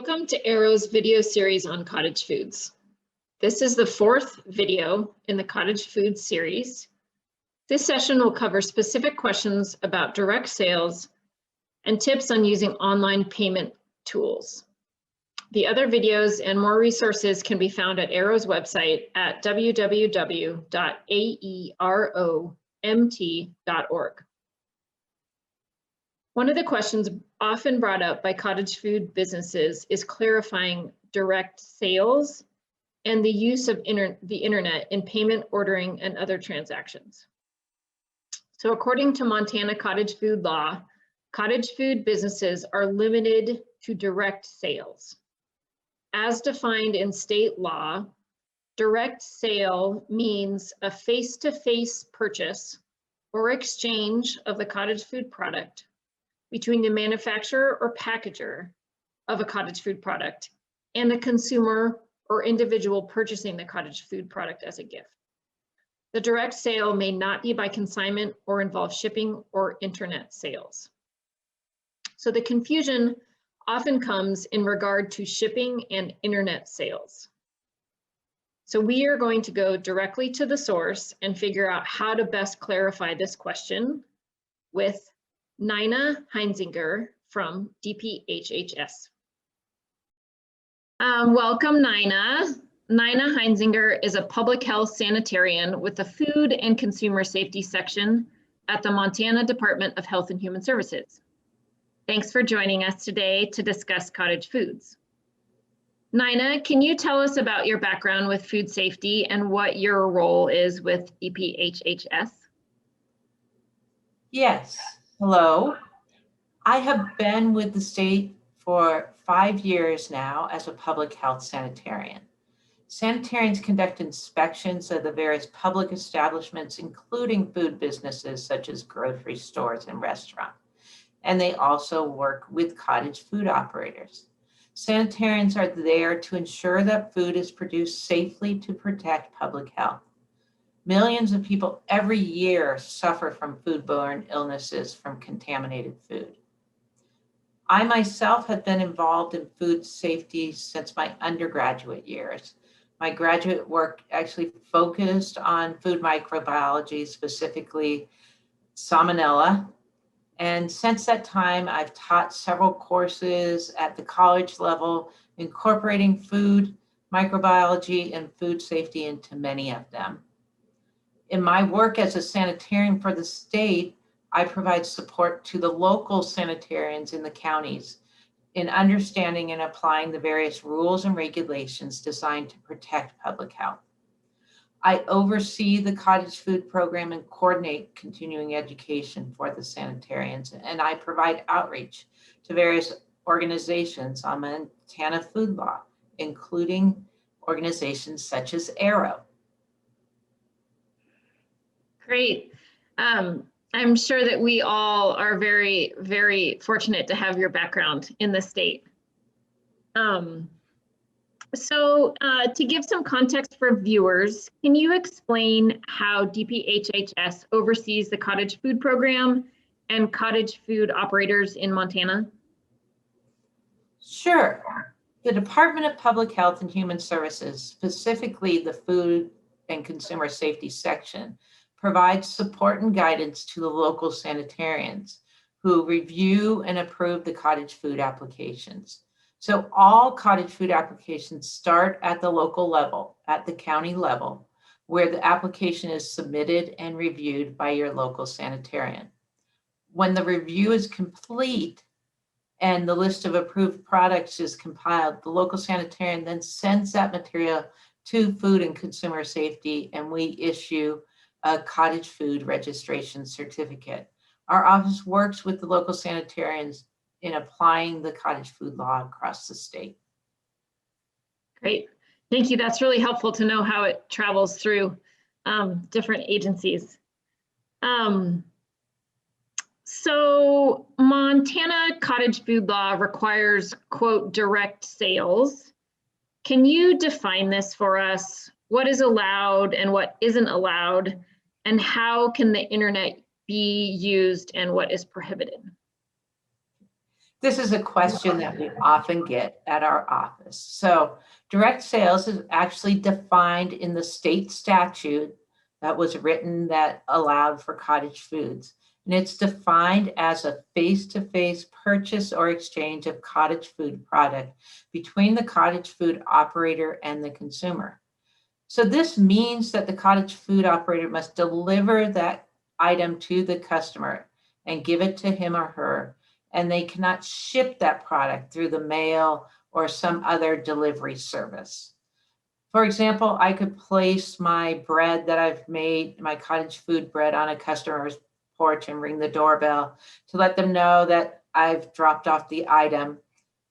Welcome to Arrow's video series on cottage foods. This is the fourth video in the cottage foods series. This session will cover specific questions about direct sales and tips on using online payment tools. The other videos and more resources can be found at Arrow's website at www.aeromt.org. One of the questions often brought up by cottage food businesses is clarifying direct sales and the use of the internet in payment, ordering, and other transactions. So according to Montana cottage food law, cottage food businesses are limited to direct sales. As defined in state law, direct sale means a face-to-face purchase or exchange of the cottage food product between the manufacturer or packager of a cottage food product and the consumer or individual purchasing the cottage food product as a gift. The direct sale may not be by consignment or involve shipping or internet sales. So the confusion often comes in regard to shipping and internet sales. So we are going to go directly to the source and figure out how to best clarify this question with Nina Heinzinger from DPHHS. Welcome, Nina. Nina Heinzinger is a public health sanitarian with the Food and Consumer Safety section at the Montana Department of Health and Human Services. Thanks for joining us today to discuss cottage foods. Nina, can you tell us about your background with food safety and what your role is with DPHHS? Yes. Hello. I have been with the state for 5 years now as a public health sanitarian. Sanitarians conduct inspections of the various public establishments, including food businesses such as grocery stores and restaurants. And they also work with cottage food operators. Sanitarians are there to ensure that food is produced safely to protect public health. Millions of people every year suffer from foodborne illnesses from contaminated food. I myself have been involved in food safety since my undergraduate years. My graduate work actually focused on food microbiology, specifically Salmonella. And since that time, I've taught several courses at the college level, incorporating food microbiology and food safety into many of them. In my work as a sanitarian for the state, I provide support to the local sanitarians in the counties in understanding and applying the various rules and regulations designed to protect public health. I oversee the cottage food program and coordinate continuing education for the sanitarians, and I provide outreach to various organizations on Montana food law, including organizations such as Arrow. Great. I'm sure that we all are very, very fortunate to have your background in the state. So to give some context for viewers, can you explain how DPHHS oversees the cottage food program and cottage food operators in Montana? Sure. The Department of Public Health and Human Services, specifically the Food and Consumer Safety section, provides support and guidance to the local sanitarians who review and approve the cottage food applications. So all cottage food applications start at the local level, at the county level, where the application is submitted and reviewed by your local sanitarian. When the review is complete and the list of approved products is compiled, the local sanitarian then sends that material to Food and Consumer Safety, and we issue a cottage food registration certificate. Our office works with the local sanitarians in applying the cottage food law across the state. Great, thank you. That's really helpful to know how it travels through different agencies. So Montana cottage food law requires, quote, direct sales. Can you define this for us? What is allowed and what isn't allowed? And how can the internet be used and what is prohibited? This is a question that we often get at our office. So direct sales is actually defined in the state statute that was written that allowed for cottage foods. And it's defined as a face-to-face purchase or exchange of cottage food product between the cottage food operator and the consumer. So this means that the cottage food operator must deliver that item to the customer and give it to him or her, and they cannot ship that product through the mail or some other delivery service. For example, I could place my bread that I've made, my cottage food bread, on a customer's porch and ring the doorbell to let them know that I've dropped off the item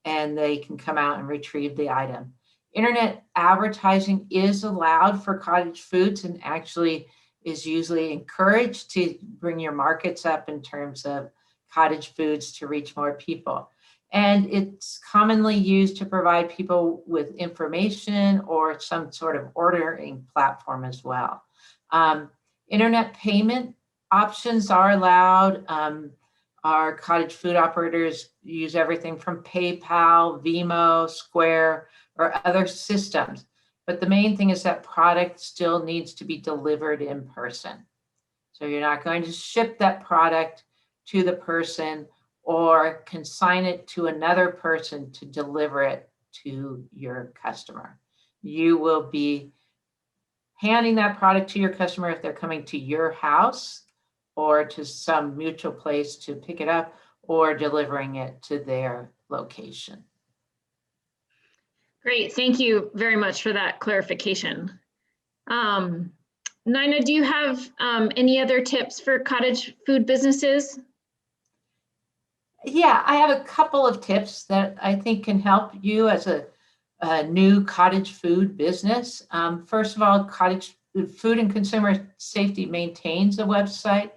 and they can come out and retrieve the item. Internet advertising is allowed for cottage foods and actually is usually encouraged to bring your markets up in terms of cottage foods to reach more people. And it's commonly used to provide people with information or some sort of ordering platform as well. Internet payment options are allowed. Our cottage food operators use everything from PayPal, Venmo, Square, or other systems. But the main thing is that product still needs to be delivered in person. So you're not going to ship that product to the person or consign it to another person to deliver it to your customer. You will be handing that product to your customer if they're coming to your house or to some mutual place to pick it up, or delivering it to their location. Great, thank you very much for that clarification. Nina, do you have any other tips for cottage food businesses? Yeah, I have a couple of tips that I think can help you as a new cottage food business. First of all, Cottage Food and Consumer Safety maintains a website,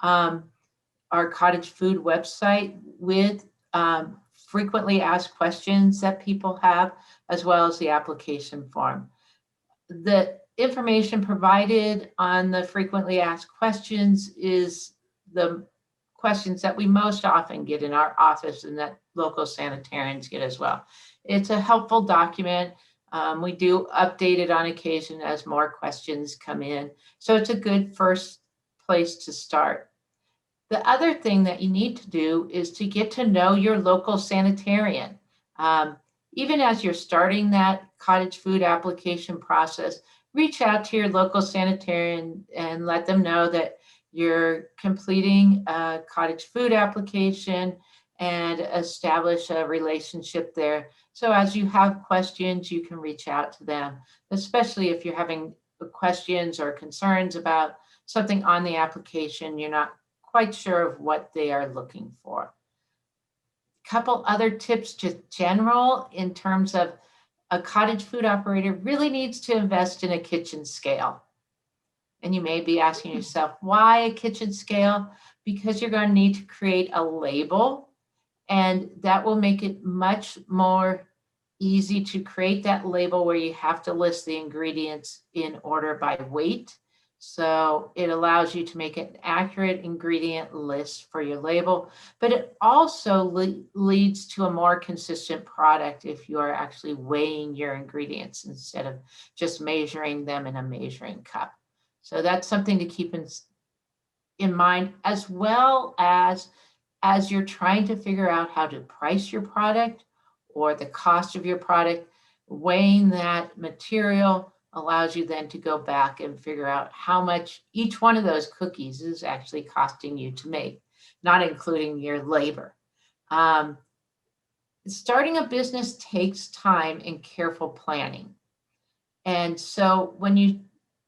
our cottage food website, with frequently asked questions that people have, as well as the application form. The information provided on the frequently asked questions is the questions that we most often get in our office and that local sanitarians get as well. It's a helpful document. We do update it on occasion as more questions come in. So it's a good first place to start. The other thing that you need to do is to get to know your local sanitarian. Even as you're starting that cottage food application process, reach out to your local sanitarian and let them know that you're completing a cottage food application and establish a relationship there. So as you have questions, you can reach out to them, especially if you're having questions or concerns about something on the application, you're not quite sure of what they are looking for. Couple other tips, just general, in terms of a cottage food operator really needs to invest in a kitchen scale. And you may be asking yourself, why a kitchen scale? Because you're going to need to create a label, and that will make it much more easy to create that label where you have to list the ingredients in order by weight. So it allows you to make an accurate ingredient list for your label, but it also leads to a more consistent product if you are actually weighing your ingredients instead of just measuring them in a measuring cup. So that's something to keep in mind, as well as you're trying to figure out how to price your product or the cost of your product. Weighing that material allows you then to go back and figure out how much each one of those cookies is actually costing you to make, not including your labor. Starting a business takes time and careful planning. And so when you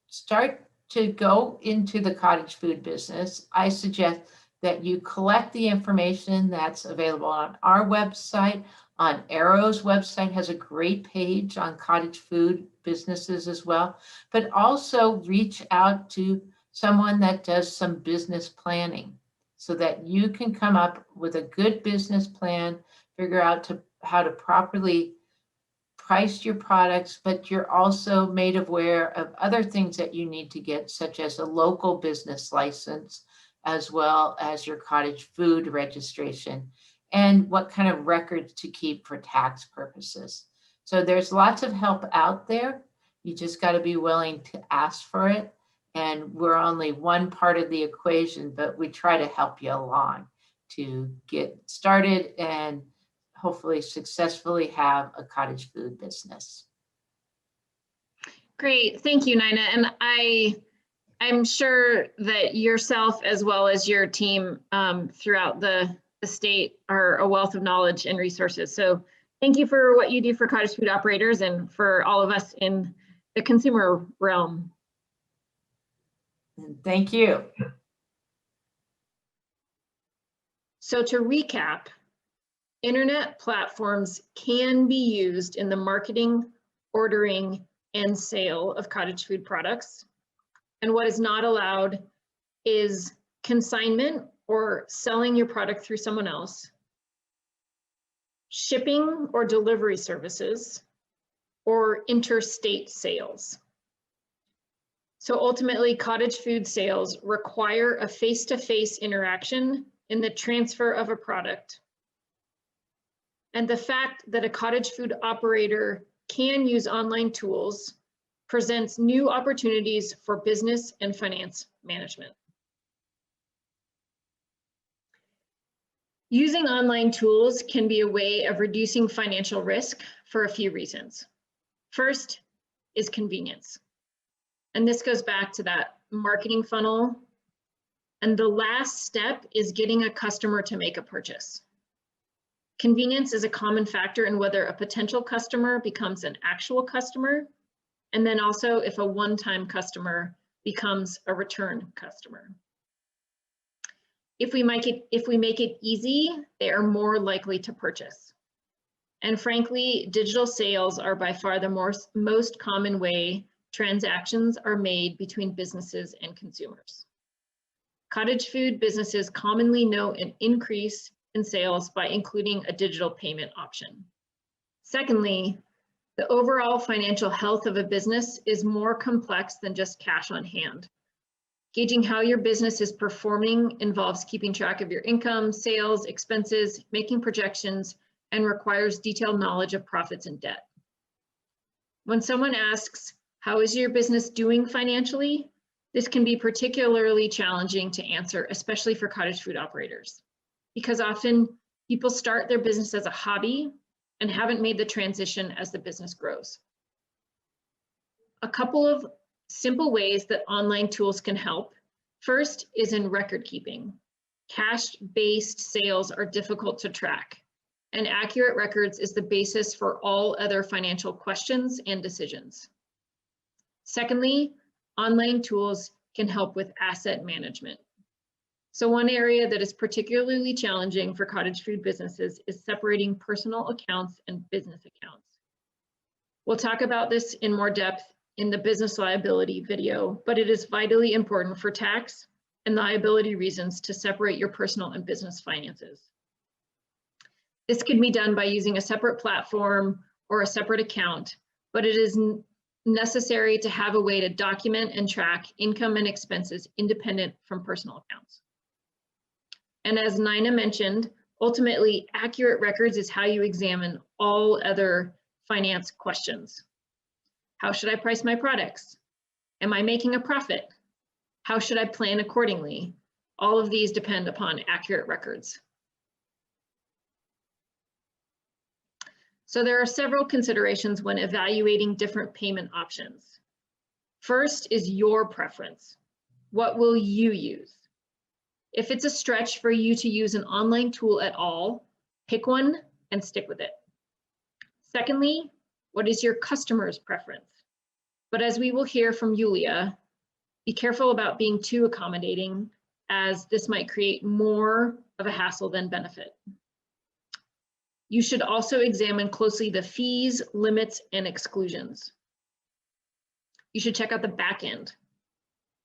start to go into the cottage food business, I suggest that you collect the information that's available on our website. On Arrow's website has a great page on cottage food businesses as well, but also reach out to someone that does some business planning so that you can come up with a good business plan, figure out how to properly price your products, but you're also made aware of other things that you need to get, such as a local business license, as well as your cottage food registration. and what kind of records to keep for tax purposes. So there's lots of help out there. You just got to be willing to ask for it. And we're only one part of the equation, but we try to help you along to get started and hopefully successfully have a cottage food business. Great, thank you, Nina. And I'm sure that yourself, as well as your team throughout the state, are a wealth of knowledge and resources. So thank you for what you do for cottage food operators and for all of us in the consumer realm. Thank you. So to recap, internet platforms can be used in the marketing, ordering, and sale of cottage food products. And what is not allowed is consignment or selling your product through someone else, shipping or delivery services, or interstate sales. So ultimately, cottage food sales require a face-to-face interaction in the transfer of a product. And the fact that a cottage food operator can use online tools presents new opportunities for business and finance management. Using online tools can be a way of reducing financial risk for a few reasons. First is convenience. And this goes back to that marketing funnel. And the last step is getting a customer to make a purchase. Convenience is a common factor in whether a potential customer becomes an actual customer, and then also if a one-time customer becomes a return customer. If we make it easy, they are more likely to purchase. And frankly, digital sales are by far the most common way transactions are made between businesses and consumers. Cottage food businesses commonly note an increase in sales by including a digital payment option. Secondly, the overall financial health of a business is more complex than just cash on hand. Gauging how your business is performing involves keeping track of your income, sales, expenses, making projections, and requires detailed knowledge of profits and debt. When someone asks, how is your business doing financially? This can be particularly challenging to answer, especially for cottage food operators, because often people start their business as a hobby and haven't made the transition as the business grows. A couple of simple ways that online tools can help. First is in record keeping. Cash-based sales are difficult to track, and accurate records is the basis for all other financial questions and decisions. Secondly, online tools can help with asset management. So one area that is particularly challenging for cottage food businesses is separating personal accounts and business accounts. We'll talk about this in more depth in the business liability video, but it is vitally important for tax and liability reasons to separate your personal and business finances. This can be done by using a separate platform or a separate account, but it is necessary to have a way to document and track income and expenses independent from personal accounts. And as Nina mentioned, ultimately, accurate records is how you examine all other finance questions. How should I price my products? Am I making a profit? How should I plan accordingly? All of these depend upon accurate records. So there are several considerations when evaluating different payment options. First is your preference. What will you use? If it's a stretch for you to use an online tool at all, pick one and stick with it. Secondly, what is your customer's preference? But as we will hear from Yulia, be careful about being too accommodating, as this might create more of a hassle than benefit. You should also examine closely the fees, limits, and exclusions. You should check out the back end.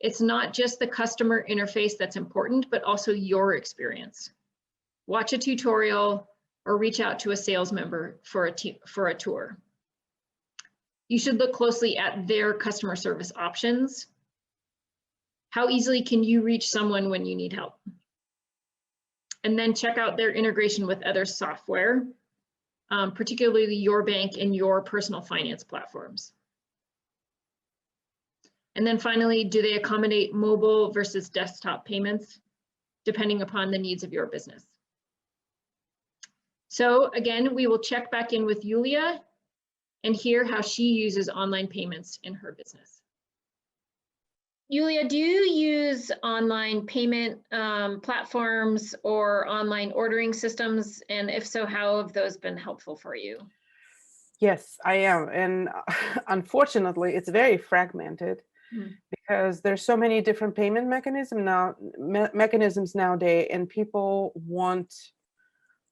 It's not just the customer interface that's important, but also your experience. Watch a tutorial or reach out to a sales member for a tour. You should look closely at their customer service options. How easily can you reach someone when you need help? and then check out their integration with other software, particularly your bank and your personal finance platforms. And then finally, do they accommodate mobile versus desktop payments, depending upon the needs of your business? So again, we will check back in with Yulia and hear how she uses online payments in her business. Yulia, do you use online payment platforms or online ordering systems? And if so, how have those been helpful for you? Yes, I am. And unfortunately, it's very fragmented because there's so many different payment mechanisms nowadays, and people want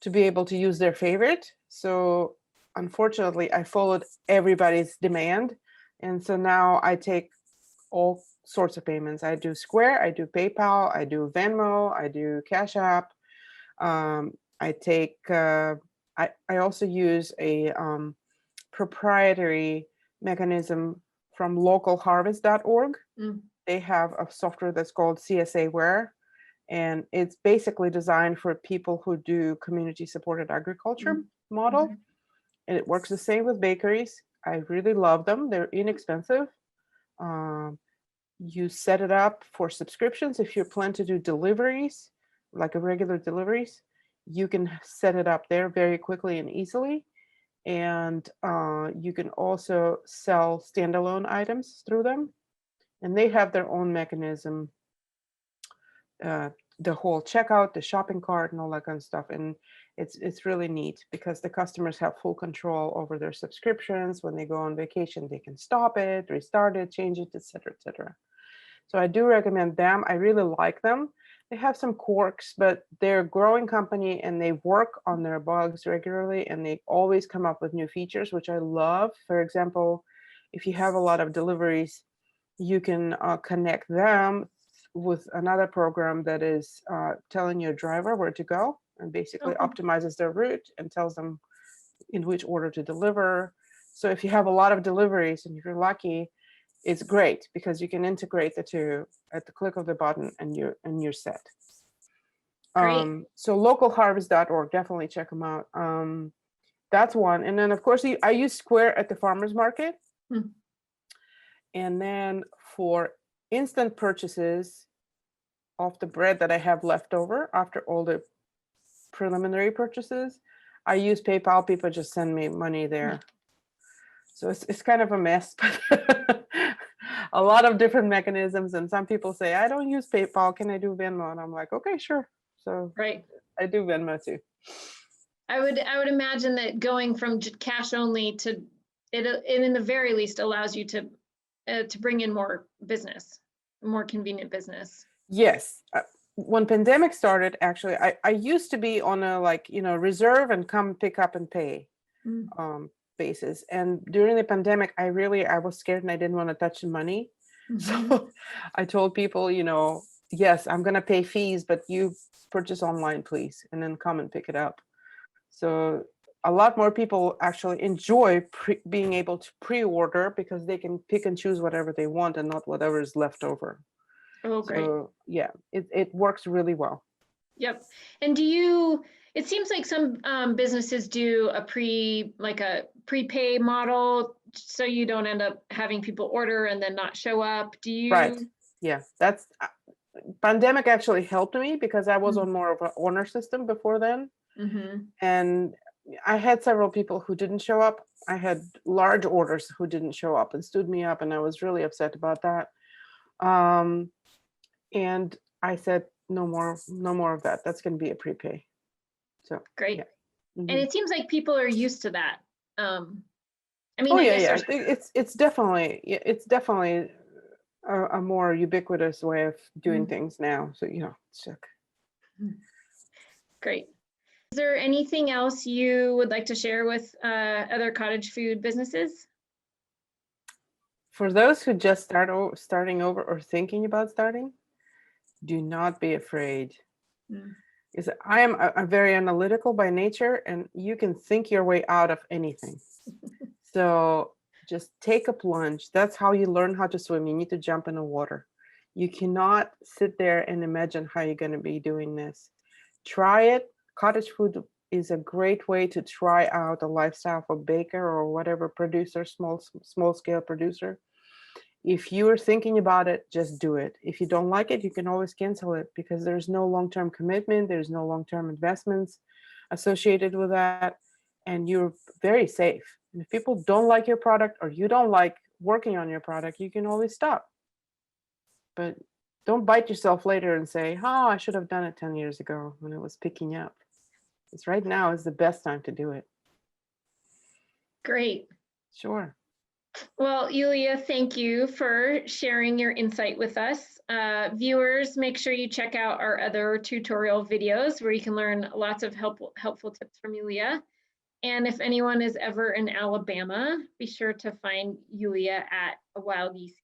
to be able to use their favorite. So unfortunately, I followed everybody's demand. And so now I take all sorts of payments. I do Square, I do PayPal, I do Venmo, I do Cash App. I take, I also use a proprietary mechanism from localharvest.org. They have a software that's called CSAware, and it's basically designed for people who do community supported agriculture model. And it works the same with bakeries. I really love them. They're inexpensive. You set it up for subscriptions. If you plan to do deliveries, like a regular deliveries, you can set it up there very quickly and easily. And you can also sell standalone items through them. And they have their own mechanism, the whole checkout, the shopping cart, and all that kind of stuff. And it's really neat because the customers have full control over their subscriptions. When they go on vacation, they can stop it, restart it, change it, etc., etc. So I do recommend them. I really like them. They have some quirks, but they're a growing company and they work on their bugs regularly, and they always come up with new features, which I love. For example, if you have a lot of deliveries, you can connect them with another program that is telling your driver where to go, and basically optimizes their route and tells them in which order to deliver. So if you have a lot of deliveries and you're lucky, it's great because you can integrate the two at the click of the button, and you're set. So localharvest.org, definitely check them out. That's one. And then of course I use Square at the farmers market. And then for instant purchases of the bread that I have left over after all the preliminary purchases, I use PayPal. People just send me money there. So it's kind of a mess, but a lot of different mechanisms. And some people say, I don't use PayPal. Can I do Venmo? And I'm like, okay, sure. So I do Venmo too. I would imagine that going from cash only to it in the very least allows you to bring in more business, more convenient business. Yes. When pandemic started, actually, I used to be on a reserve and come pick up and pay basis. And during the pandemic, I was scared and I didn't want to touch the money. So I told people, yes, I'm going to pay fees, but you purchase online, please, and then come and pick it up. So a lot more people actually enjoy being able to pre-order because they can pick and choose whatever they want and not whatever is left over. Oh, great. So yeah, it works really well. Yep. And it seems like some businesses do a prepay model, so you don't end up having people order and then not show up. Do you? Right. Yeah, that's pandemic actually helped me because I was on more of an owner system before then. And I had several people who didn't show up. I had large orders who didn't show up and stood me up, and I was really upset about that. And I said, no more of that. That's going to be a prepay. So great. Yeah. And it seems like people are used to that. I mean, oh yeah. It's definitely a more ubiquitous way of doing things now. So it's great. Is there anything else you would like to share with other cottage food businesses? For those who just starting over or thinking about starting, do not be afraid. Because I am a very analytical by nature, and you can think your way out of anything. So just take a plunge. That's how you learn how to swim. You need to jump in the water. You cannot sit there and imagine how you're going to be doing this. try it. Cottage food is a great way to try out a lifestyle for baker or whatever producer, small scale producer. If you're thinking about it, just do it. If you don't like it, you can always cancel it, because there's no long-term commitment, there's no long-term investments associated with that, and you're very safe. And if people don't like your product, or you don't like working on your product, you can always stop. But don't bite yourself later and say, oh, I should have done it 10 years ago when it was picking up. Because right now is the best time to do it. Great. Sure. Well, Yulia, thank you for sharing your insight with us. Viewers, make sure you check out our other tutorial videos where you can learn lots of helpful tips from Yulia. And if anyone is ever in Alabama, be sure to find Yulia at A Wild Yeast.